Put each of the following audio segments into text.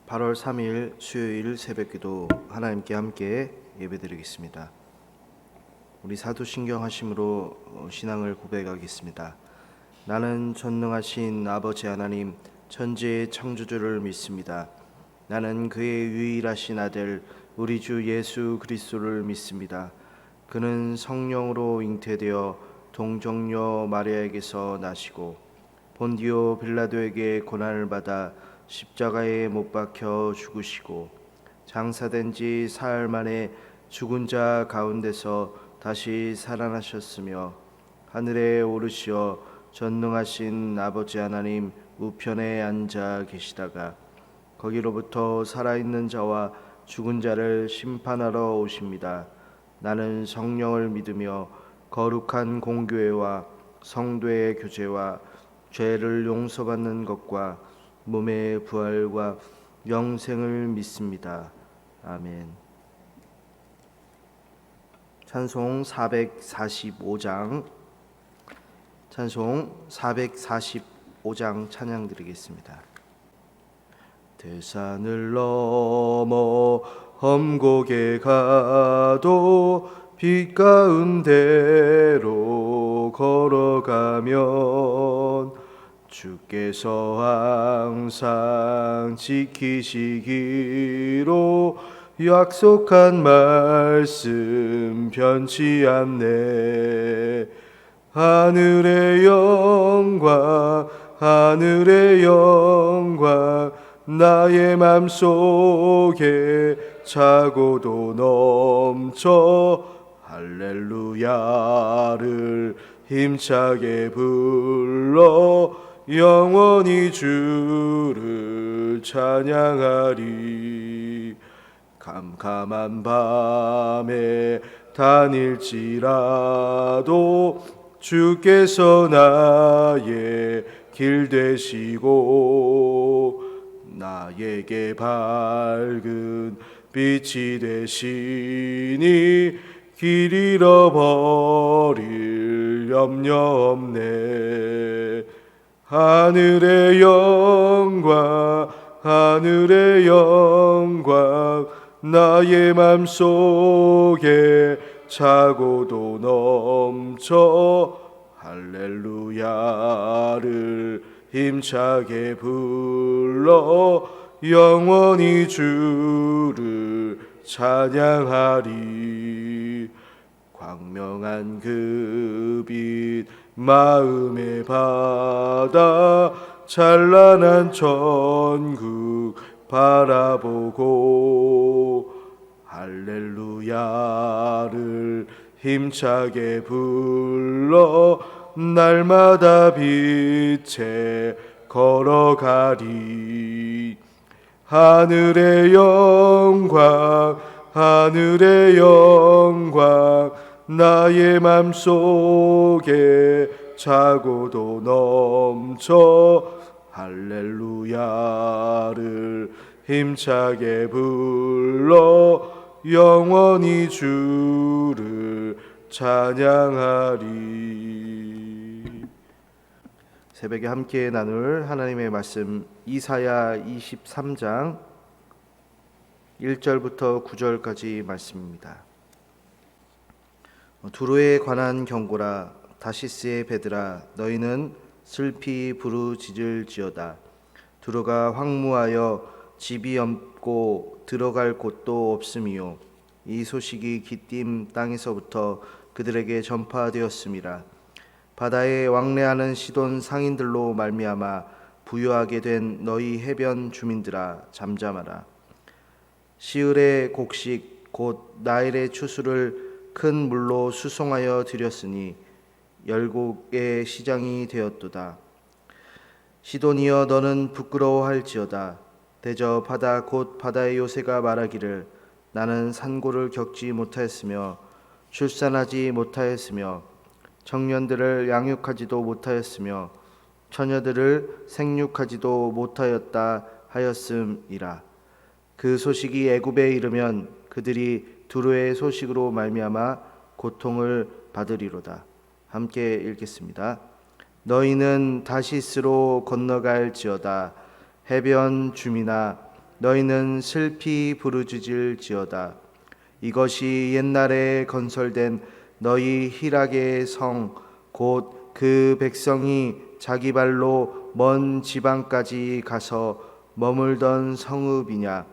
8월 3일 수요일 새벽기도 하나님께 함께 예배드리겠습니다. 우리 사도신경 하심으로 신앙을 고백하겠습니다. 나는 전능하신 아버지 하나님 천지의 창조주를 믿습니다. 나는 그의 유일하신 아들 우리 주 예수 그리스도를 믿습니다. 그는 성령으로 잉태되어 동정녀 마리아에게서 나시고 본디오 빌라도에게 고난을 받아 십자가에 못 박혀 죽으시고 장사된 지 사흘 만에 죽은 자 가운데서 다시 살아나셨으며 하늘에 오르시어 전능하신 아버지 하나님 우편에 앉아 계시다가 거기로부터 살아있는 자와 죽은 자를 심판하러 오십니다. 나는 성령을 믿으며 거룩한 공교회와 성도의 교제와 죄를 용서받는 것과 몸의 부활과 영생을 믿습니다. 아멘. 찬송 445장 찬양 드리겠습니다. 대산을 넘어 험곡에 가도 빛 가운데로 걸어가면 주께서 항상 지키시기로 약속한 말씀 변치 않네. 하늘의 영광 나의 맘속에 차고도 넘쳐 할렐루야를 힘차게 불러 영원히 주를 찬양하리. 캄캄한 밤에 다닐지라도 주께서 나의 길 되시고 나에게 밝은 빛이 되시니 길 잃어버릴 염려 없네. 하늘의 영광 나의 맘속에 차고도 넘쳐 할렐루야를 힘차게 불러 영원히 주를 찬양하리. 광명한 그 빛 마음에 받아 찬란한 천국 바라보고 할렐루야를 힘차게 불러 날마다 빛에 걸어가리. 하늘의 영광 나의 맘속에 차고도 넘쳐 할렐루야를 힘차게 불러 영원히 주를 찬양하리. 새벽에 함께 나눌 하나님의 말씀 이사야 23장 1절부터 9절까지 말씀입니다. 두로에 관한 경고라. 다시스의 배들아 너희는 슬피 부르짖을지어다. 두로가 황무하여 집이 없고 들어갈 곳도 없음이요 이 소식이 기띔 땅에서부터 그들에게 전파되었음이라. 바다에 왕래하는 시돈 상인들로 말미암아 부유하게 된 너희 해변 주민들아 잠잠하라. 시을의 곡식 곧 나일의 추수를 큰 물로 수송하여 드렸으니 열곡의 시장이 되었도다. 시돈이여 너는 부끄러워할지어다. 대저바다 곧 바다의 요새가 말하기를 나는 산고를 겪지 못하였으며 출산하지 못하였으며 청년들을 양육하지도 못하였으며 처녀들을 생육하지도 못하였다 하였음이라. 그 소식이 애굽에 이르면 그들이 두로의 소식으로 말미암아 고통을 받으리로다. 함께 읽겠습니다. 너희는 다시스로 건너갈지어다. 해변 주민아 너희는 슬피 부르짖을지어다. 이것이 옛날에 건설된 너희 희락의 성 곧 그 백성이 자기 발로 먼 지방까지 가서 머물던 성읍이냐.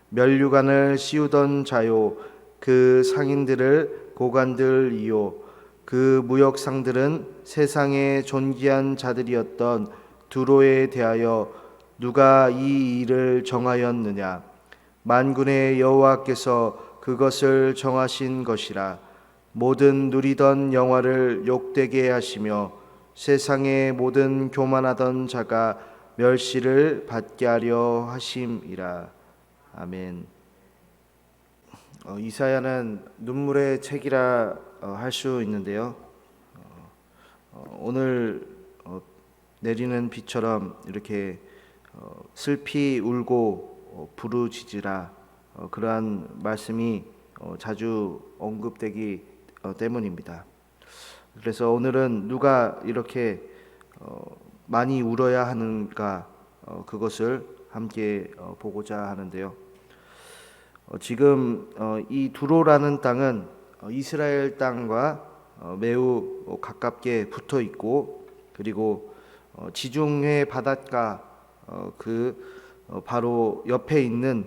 면류관을 씌우던 자요, 그 상인들을 고관들이요, 그 무역상들은 세상의 존귀한 자들이었던 두로에 대하여 누가 이 일을 정하였느냐. 만군의 여호와께서 그것을 정하신 것이라. 모든 누리던 영화를 욕되게 하시며 세상의 모든 교만하던 자가 멸시를 받게 하려 하심이라. 아멘. 이사야는 눈물의 책이라 할 수 있는데요. 오늘 내리는 비처럼 이렇게 슬피 울고 부르짖으라, 그러한 말씀이 자주 언급되기 때문입니다. 그래서 오늘은 누가 이렇게 많이 울어야 하는가, 그것을 함께 보고자 하는데요. 지금 이 두로라는 땅은 이스라엘 땅과 매우 가깝게 붙어 있고, 그리고 지중해 바닷가 바로 옆에 있는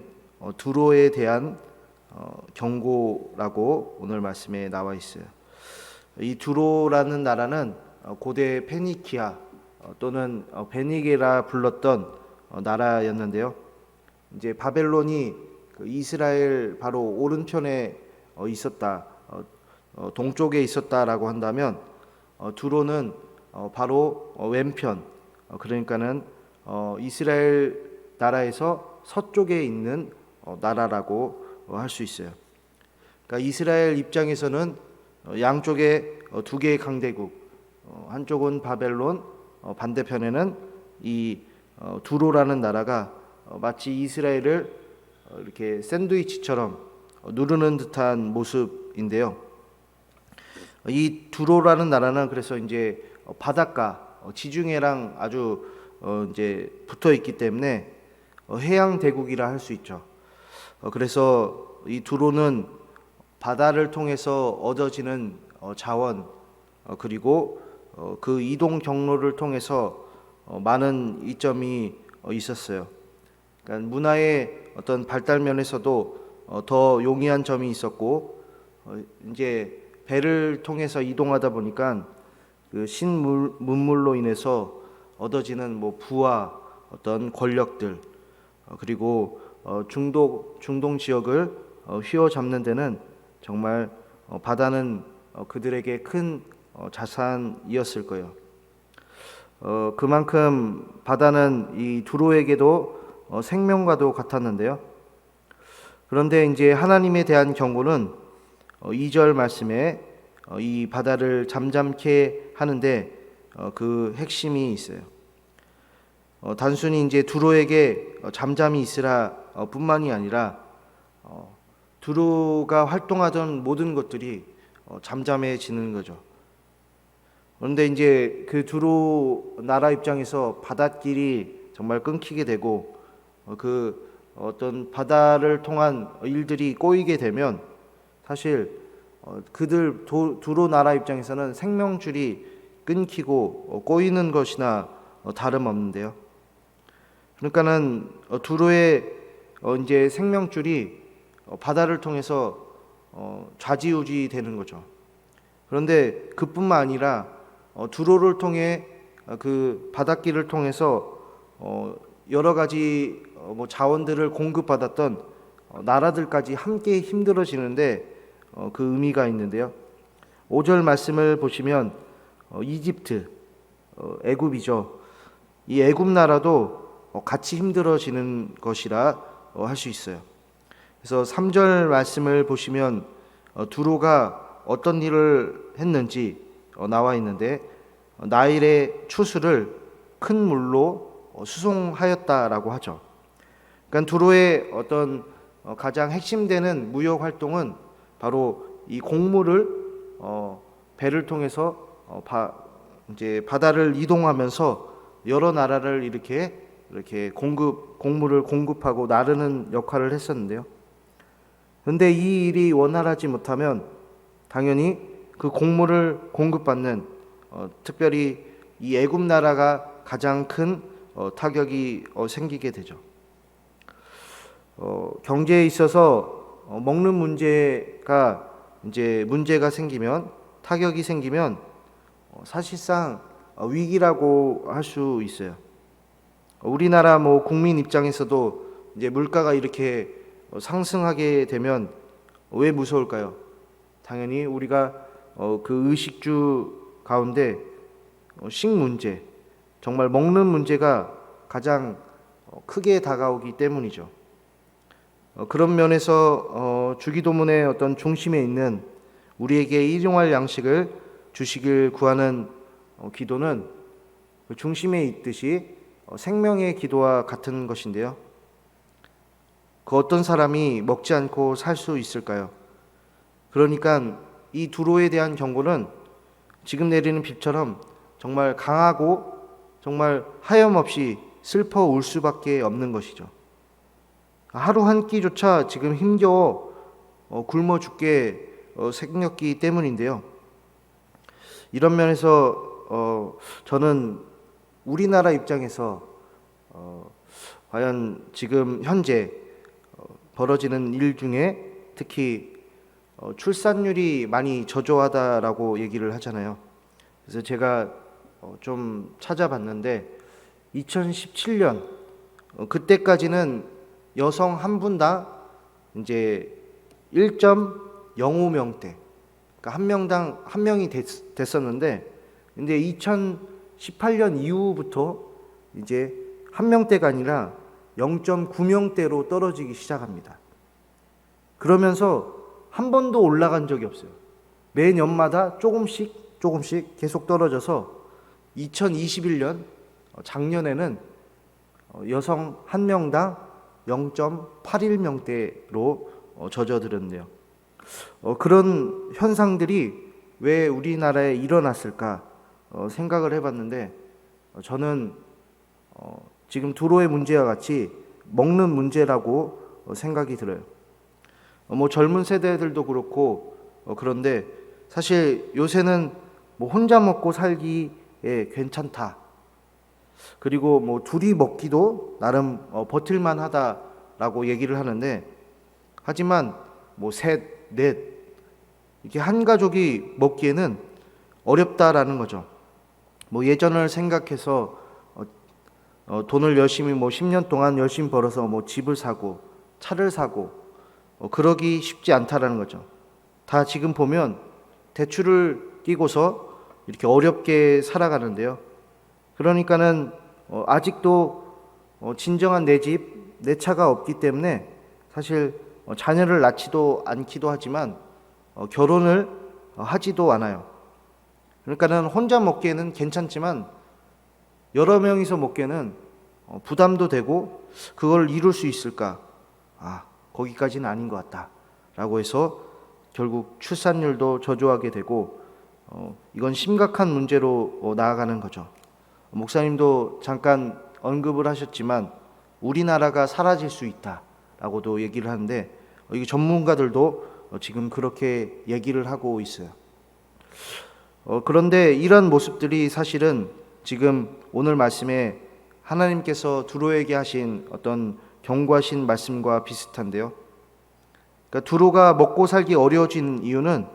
두로에 대한 경고라고 오늘 말씀에 나와 있어요. 이 두로라는 나라는 고대 페니키아 또는 베니게라 불렀던 나라였는데요. 이제 바벨론이 이스라엘 바로 오른편에 있었다, 동쪽에 있었다라고 한다면 두로는 바로 왼편, 그러니까는 이스라엘 나라에서 서쪽에 있는 나라라고 할 수 있어요. 그러니까 이스라엘 입장에서는 양쪽에 두 개의 강대국, 한쪽은 바벨론, 반대편에는 이 두로라는 나라가 마치 이스라엘을 이렇게 샌드위치처럼 누르는 듯한 모습인데요. 이 두로라는 나라는 그래서 이제 바닷가, 지중해랑 아주 이제 붙어 있기 때문에 해양 대국이라 할 수 있죠. 그래서 이 두로는 바다를 통해서 얻어지는 자원, 그리고 그 이동 경로를 통해서 많은 이점이 있었어요. 그러니까 문화의 어떤 발달 면에서도 더 용이한 점이 있었고, 이제 배를 통해서 이동하다 보니까 그 신문물로 인해서 얻어지는 뭐 부와 어떤 권력들, 그리고 중동 지역을 휘어잡는 데는 정말 바다는 그들에게 큰 자산이었을 거예요. 그만큼 바다는 이 두로에게도 생명과도 같았는데요. 그런데 이제 하나님에 대한 경고는 2절 말씀에 이 바다를 잠잠케 하는데 그 핵심이 있어요. 단순히 이제 두로에게 잠잠히 있으라 뿐만이 아니라 두로가 활동하던 모든 것들이 잠잠해지는 거죠. 그런데 이제 그 두로 나라 입장에서 바닷길이 정말 끊기게 되고 그 어떤 바다를 통한 일들이 꼬이게 되면 사실 그들 두로 나라 입장에서는 생명줄이 끊기고 꼬이는 것이나 다름없는데요. 그러니까는 두로의 이제 생명줄이 바다를 통해서 좌지우지 되는 거죠. 그런데 그뿐만 아니라 두로를 통해 그 바닷길을 통해서 여러 가지 뭐 자원들을 공급받았던 나라들까지 함께 힘들어지는데 그 의미가 있는데요. 5절 말씀을 보시면 이집트, 애굽이죠. 이 애굽 나라도 같이 힘들어지는 것이라 할 수 있어요. 그래서 3절 말씀을 보시면 두로가 어떤 일을 했는지 나와 있는데 나일의 추수를 큰 물로 수송하였다라고 하죠. 그러니까 두로의 어떤 가장 핵심되는 무역 활동은 바로 이 곡물을 배를 통해서 이제 바다를 이동하면서 여러 나라를 이렇게 이렇게 곡물을 공급하고 나르는 역할을 했었는데요. 그런데 이 일이 원활하지 못하면 당연히 그 곡물을 공급받는 특별히 이 애굽 나라가 가장 큰 타격이 생기게 되죠. 경제에 있어서 먹는 문제가 생기면, 타격이 생기면 사실상 위기라고 할 수 있어요. 우리나라 국민 입장에서도 이제 물가가 이렇게 상승하게 되면 왜 무서울까요? 당연히 우리가 그 의식주 가운데 식 문제, 정말 먹는 문제가 가장 크게 다가오기 때문이죠. 그런 면에서 주기도문의 어떤 중심에 있는 우리에게 일용할 양식을 주시길 구하는 기도는 그 중심에 있듯이 생명의 기도와 같은 것인데요. 그 어떤 사람이 먹지 않고 살 수 있을까요? 그러니까 이 두로에 대한 경고는 지금 내리는 비처럼 정말 강하고 정말 하염없이 슬퍼 울 수밖에 없는 것이죠. 하루 한 끼조차 지금 힘겨워 굶어 죽게 생겼기 때문인데요. 이런 면에서 저는 우리나라 입장에서 과연 지금 현재 벌어지는 일 중에 특히 출산율이 많이 저조하다라고 얘기를 하잖아요. 그래서 제가 좀 찾아봤는데 2017년 그때까지는 여성 한 분당 이제 1.05명대, 그러니까 한 명당 한 명이 됐었는데, 근데 2018년 이후부터 이제 한 명대가 아니라 0.9명대로 떨어지기 시작합니다. 그러면서 한 번도 올라간 적이 없어요. 매년마다 조금씩 계속 떨어져서 2021년 작년에는 여성 한 명당 0.81명대로 젖어들었네요. 그런 현상들이 왜 우리나라에 일어났을까 생각을 해봤는데, 저는 지금 두로의 문제와 같이 먹는 문제라고 생각이 들어요. 젊은 세대들도 그렇고 그런데 사실 요새는 혼자 먹고 살기에 괜찮다. 그리고 둘이 먹기도 나름 버틸만 하다라고 얘기를 하는데, 하지만 셋, 넷 이렇게 한 가족이 먹기에는 어렵다라는 거죠. 예전을 생각해서 돈을 열심히 10년 동안 열심히 벌어서 집을 사고 차를 사고 그러기 쉽지 않다라는 거죠. 다 지금 보면 대출을 끼고서 이렇게 어렵게 살아가는데요. 그러니까는 아직도 진정한 내 집, 내 차가 없기 때문에 사실 자녀를 낳지도 않기도 하지만 결혼을 하지도 않아요. 그러니까는 혼자 먹기에는 괜찮지만 여러 명이서 먹기에는 부담도 되고 그걸 이룰 수 있을까? 거기까지는 아닌 것 같다 라고 해서 결국 출산율도 저조하게 되고 이건 심각한 문제로 나아가는 거죠. 목사님도 잠깐 언급을 하셨지만 우리나라가 사라질 수 있다라고도 얘기를 하는데, 이게 전문가들도 지금 그렇게 얘기를 하고 있어요. 그런데 이런 모습들이 사실은 지금 오늘 말씀에 하나님께서 두로에게 하신 어떤 경고하신 말씀과 비슷한데요. 그러니까 두로가 먹고 살기 어려워진 이유는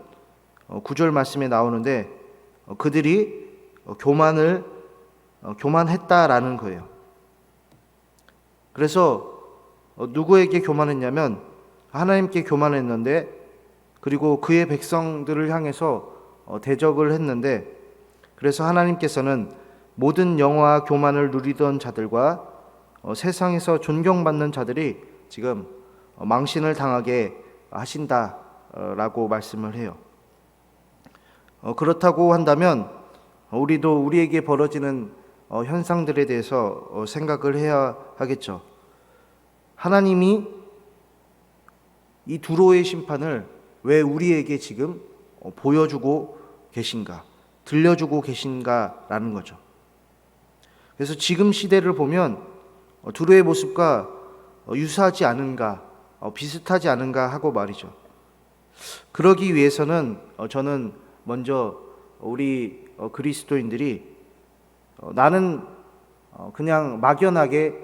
9절 말씀에 나오는데 그들이 교만했다라는 거예요. 그래서 누구에게 교만했냐면 하나님께 교만했는데, 그리고 그의 백성들을 향해서 대적을 했는데, 그래서 하나님께서는 모든 영화와 교만을 누리던 자들과 세상에서 존경받는 자들이 지금 망신을 당하게 하신다라고 말씀을 해요. 그렇다고 한다면 우리도 우리에게 벌어지는 현상들에 대해서 생각을 해야 하겠죠. 하나님이 이 두로의 심판을 왜 우리에게 지금 보여주고 계신가, 들려주고 계신가라는 거죠. 그래서 지금 시대를 보면 두로의 모습과 유사하지 않은가, 비슷하지 않은가 하고 말이죠. 그러기 위해서는 저는 먼저 우리 그리스도인들이 나는 그냥 막연하게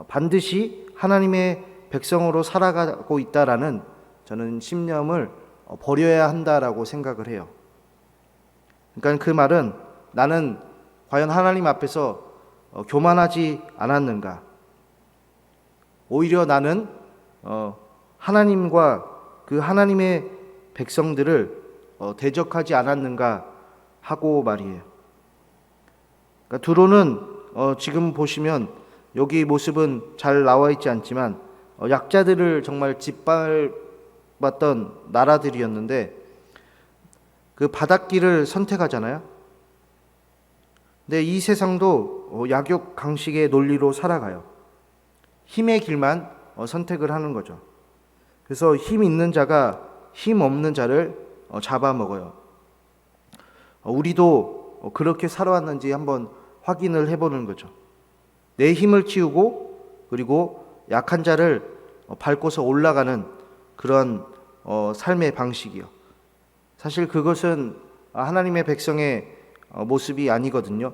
반드시 하나님의 백성으로 살아가고 있다라는 저는 신념을 버려야 한다라고 생각을 해요. 그러니까 그 말은 나는 과연 하나님 앞에서 교만하지 않았는가? 오히려 나는 하나님과 그 하나님의 백성들을 대적하지 않았는가 하고 말이에요. 그러니까 두로는 지금 보시면 여기 모습은 잘 나와 있지 않지만 약자들을 정말 짓밟았던 나라들이었는데 그 바닷길을 선택하잖아요. 근데 이 세상도 약육강식의 논리로 살아가요. 힘의 길만 선택을 하는 거죠. 그래서 힘 있는 자가 힘 없는 자를 잡아먹어요. 우리도 그렇게 살아왔는지 한번 확인을 해보는 거죠. 내 힘을 키우고 그리고 약한 자를 밟고서 올라가는 그런 삶의 방식이요. 사실 그것은 하나님의 백성의 모습이 아니거든요.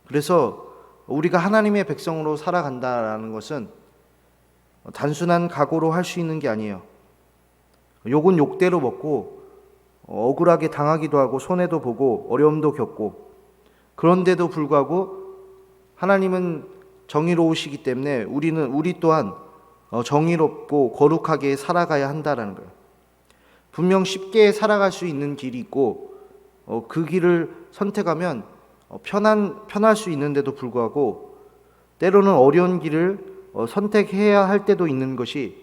그래서 우리가 하나님의 백성으로 살아간다라는 것은 단순한 각오로 할 수 있는 게 아니에요. 욕은 욕대로 먹고 억울하게 당하기도 하고 손해도 보고 어려움도 겪고, 그런데도 불구하고 하나님은 정의로우시기 때문에 우리 또한 정의롭고 거룩하게 살아가야 한다라는 거예요. 분명 쉽게 살아갈 수 있는 길이 있고 그 길을 선택하면 편할 수 있는데도 불구하고 때로는 어려운 길을 선택해야 할 때도 있는 것이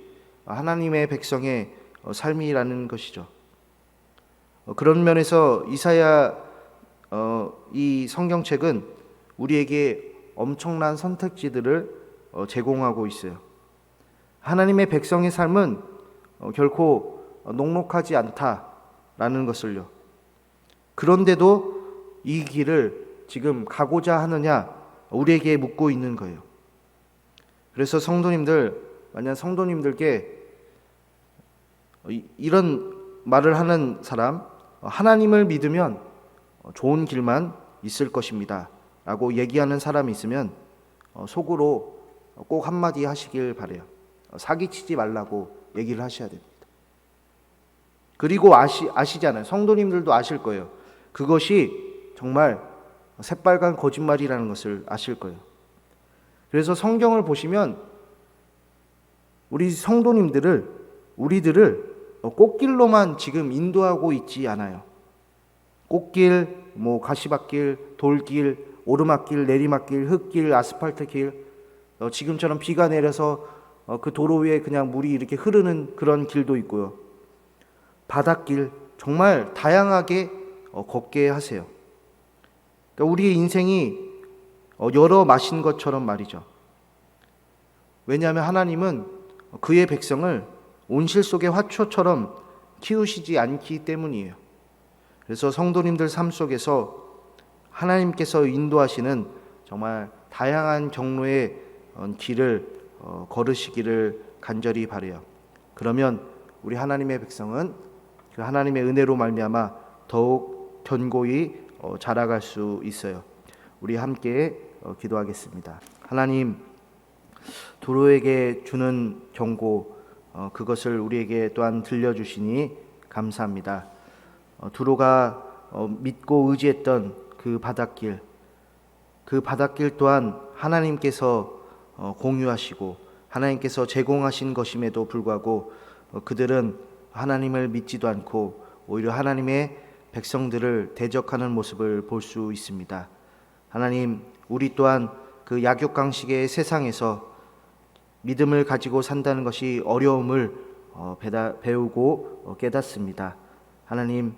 하나님의 백성의 삶이라는 것이죠. 그런 면에서 이사야 이 성경책은 우리에게 엄청난 선택지들을 제공하고 있어요. 하나님의 백성의 삶은 결코 녹록하지 않다라는 것을요. 그런데도 이 길을 지금 가고자 하느냐 우리에게 묻고 있는 거예요. 그래서 만약 성도님들께 이런 말을 하는 사람, 하나님을 믿으면 좋은 길만 있을 것입니다 라고 얘기하는 사람이 있으면 속으로 꼭 한마디 하시길 바라요. 사기치지 말라고 얘기를 하셔야 됩니다. 그리고 아시잖아요. 성도님들도 아실 거예요. 그것이 정말 새빨간 거짓말이라는 것을 아실 거예요. 그래서 성경을 보시면 우리 성도님들을, 우리들을 꽃길로만 지금 인도하고 있지 않아요. 꽃길, 가시밭길, 돌길, 오르막길, 내리막길, 흙길, 아스팔트길, 지금처럼 비가 내려서 그 도로 위에 그냥 물이 이렇게 흐르는 그런 길도 있고요. 바닷길, 정말 다양하게 걷게 하세요. 그러니까 우리의 인생이 여러 맛인 것처럼 말이죠. 왜냐하면 하나님은 그의 백성을 온실 속의 화초처럼 키우시지 않기 때문이에요. 그래서 성도님들 삶 속에서 하나님께서 인도하시는 정말 다양한 경로의 길을 걸으시기를 간절히 바라요. 그러면 우리 하나님의 백성은 그 하나님의 은혜로 말미암아 더욱 견고히 자라갈 수 있어요. 우리 함께 기도하겠습니다. 하나님, 두로에게 주는 경고, 그것을 우리에게 또한 들려주시니 감사합니다. 두로가 믿고 의지했던 그 바닷길 또한 하나님께서 공유하시고 하나님께서 제공하신 것임에도 불구하고 그들은 하나님을 믿지도 않고 오히려 하나님의 백성들을 대적하는 모습을 볼 수 있습니다. 하나님, 우리 또한 그 약육강식의 세상에서 믿음을 가지고 산다는 것이 어려움을 배우고 깨닫습니다. 하나님,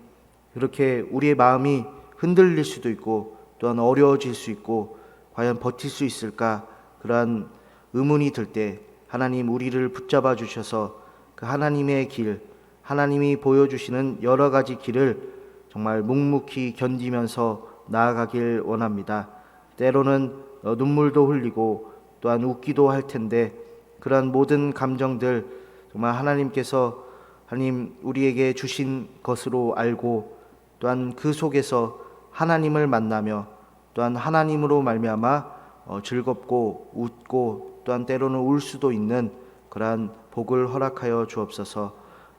그렇게 우리의 마음이 흔들릴 수도 있고 또한 어려워질 수 있고 과연 버틸 수 있을까 그러한 의문이 들 때 하나님, 우리를 붙잡아 주셔서 그 하나님의 길, 하나님이 보여주시는 여러 가지 길을 정말 묵묵히 견디면서 나아가길 원합니다. 때로는 눈물도 흘리고 또한 웃기도 할 텐데 그러한 모든 감정들 정말 하나님께서 하나님 우리에게 주신 것으로 알고 또한 그 속에서 하나님을 만나며 또한 하나님으로 말미암아 즐겁고 웃고 또한 때로는 울 수도 있는 그러한 복을 허락하여 주옵소서.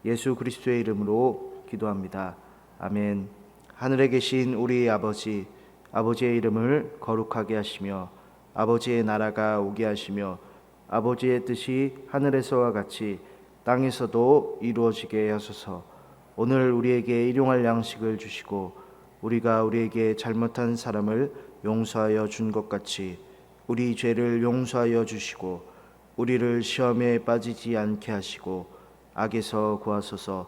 예수 그리스도의 이름으로 기도합니다. 아멘. 하늘에 계신 우리 아버지, 아버지의 이름을 거룩하게 하시며 아버지의 나라가 오게 하시며 아버지의 뜻이 하늘에서와 같이 땅에서도 이루어지게 하소서. 오늘 우리에게 일용할 양식을 주시고 우리가 우리에게 잘못한 사람을 용서하여 준 것 같이 우리 죄를 용서하여 주시고 우리를 시험에 빠지지 않게 하시고 악에서 구하소서.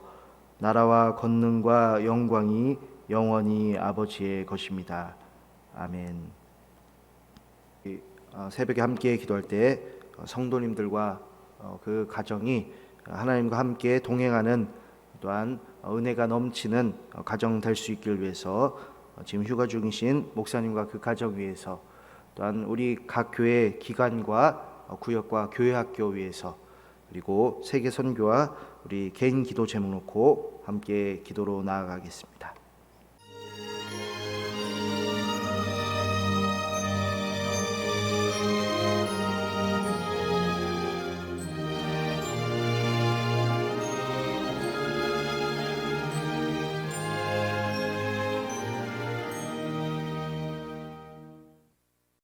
나라와 권능과 영광이 영원히 아버지의 것입니다. 아멘. 새벽에 함께 기도할 때 성도님들과 그 가정이 하나님과 함께 동행하는 또한 은혜가 넘치는 가정 될 수 있기를 위해서 지금 휴가 중이신 목사님과 그 가정 위해서 또한 우리 각 교회 기관과 구역과 교회 학교 위해서 그리고 세계 선교와 우리 개인 기도 제목 놓고 함께 기도로 나아가겠습니다.